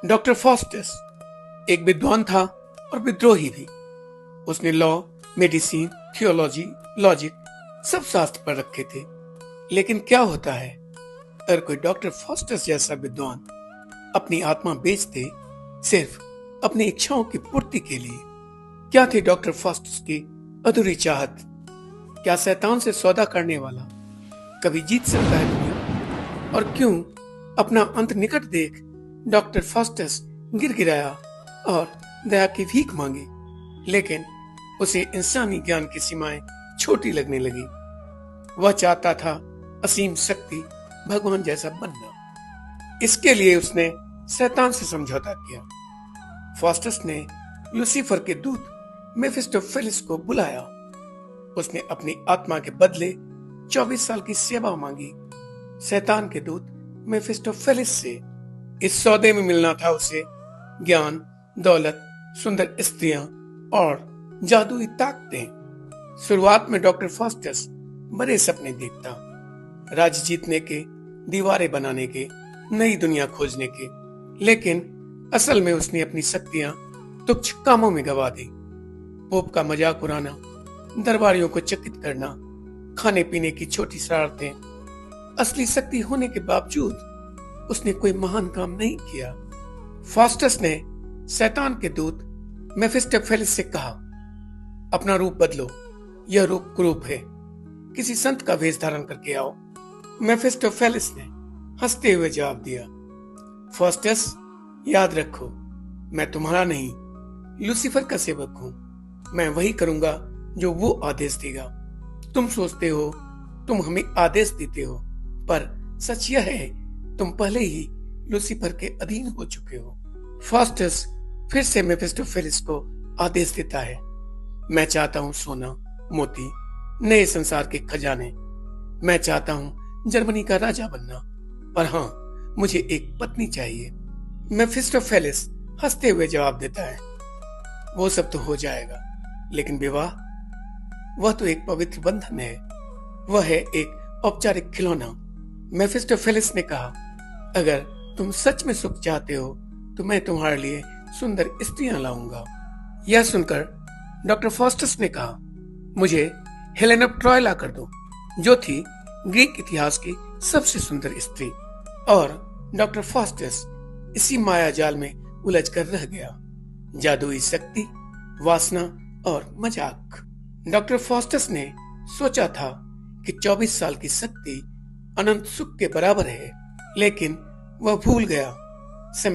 Doctor Faustus एक विद्वान था और विद्रोही भी। उसने लॉ, मेडिसिन, थियोलॉजी, लॉजिक सब शास्त्र पर रखे थे। लेकिन क्या होता है अगर कोई डॉक्टर फास्टस जैसा विद्वान अपनी आत्मा बेच दे सिर्फ अपनी इच्छाओं की पूर्ति के लिए? क्या थी डॉक्टर फास्टस की अधूरी चाहत? क्या शैतान से सौदा करने वाला कभी जीत सकता है दुनिया? और क्यों अपना अंत निकट देख डॉक्टर फास्टस गिड़गिड़ाया और दया की भीख मांगी, लेकिन उसे इंसानी ज्ञान की सीमाएं छोटी लगने लगी। वह चाहता था असीम शक्ति, भगवान जैसा बनना। इसके लिए उसने शैतान से समझौता किया। फास्टस ने लूसीफर के दूत मेफिस्टोफेलिस को बुलाया। उसने अपनी आत्मा के बदले 24 साल की सेवा मांगी शैतान के दूत मेफिस्टोफेलिस से। इस सौदे में मिलना था उसे ज्ञान, दौलत, सुंदर स्त्रियां और जादुई ताकतें। शुरुआत में डॉक्टर फास्टस बड़े सपने देखता, राज्य जीतने के, दीवारें बनाने के, नई दुनिया खोजने के। लेकिन असल में उसने अपनी शक्तियां तुच्छ कामों में गवा दी। पोप का मजाक उड़ाना, दरबारियों को चकित करना, खाने पीने की छोटी शरारतें। असली शक्ति होने के बावजूद उसने कोई महान काम नहीं किया। फास्टस ने शैतान के दूत मेफिस्टोफेलिस से कहा, अपना रूप बदलो, यह रूप कुरूप है, किसी संत का वेश धारण करके आओ। मेफिस्टोफेलिस ने हंसते हुए जवाब दिया, फास्टस, याद रखो, मैं तुम्हारा नहीं, लूसीफर का सेवक हूं। मैं वही करूंगा जो वो आदेश देगा। तुम सोचते हो तुम हमें आदेश देते हो, पर सच यह है तुम पहले ही लूसीफर के अधीन हो चुके हो। फास्टस फिर से मेफिस्टोफेलिस को आदेश देता है, मैं चाहता हूं सोना, मोती, नए संसार के खजाने। मैं चाहता हूं जर्मनी का राजा बनना, पर हां, मुझे एक पत्नी चाहिए। मेफिस्टोफेलिस हंसते हुए जवाब देता है, वो सब तो हो जाएगा, लेकिन विवाह, वह तो एक पवित्र बंधन है, वह है एक औपचारिक खिलौना। मेफिस्टोफेलिस ने कहा, अगर तुम सच में सुख चाहते हो तो मैं तुम्हारे लिए सुंदर स्त्रियां लाऊंगा। यह सुनकर डॉक्टर फास्टस ने कहा, मुझे हेलेन ऑफ ट्रॉय ला कर दो, जो थी ग्रीक इतिहास की सबसे सुंदर स्त्री। और डॉक्टर फास्टस इसी माया जाल में उलझ कर रह गया। जादुई शक्ति, वासना और मजाक। डॉक्टर फास्टस ने सोचा था कि 24 साल की शक्ति अनंत सुख के बराबर है, लेकिन वह भूल गया समय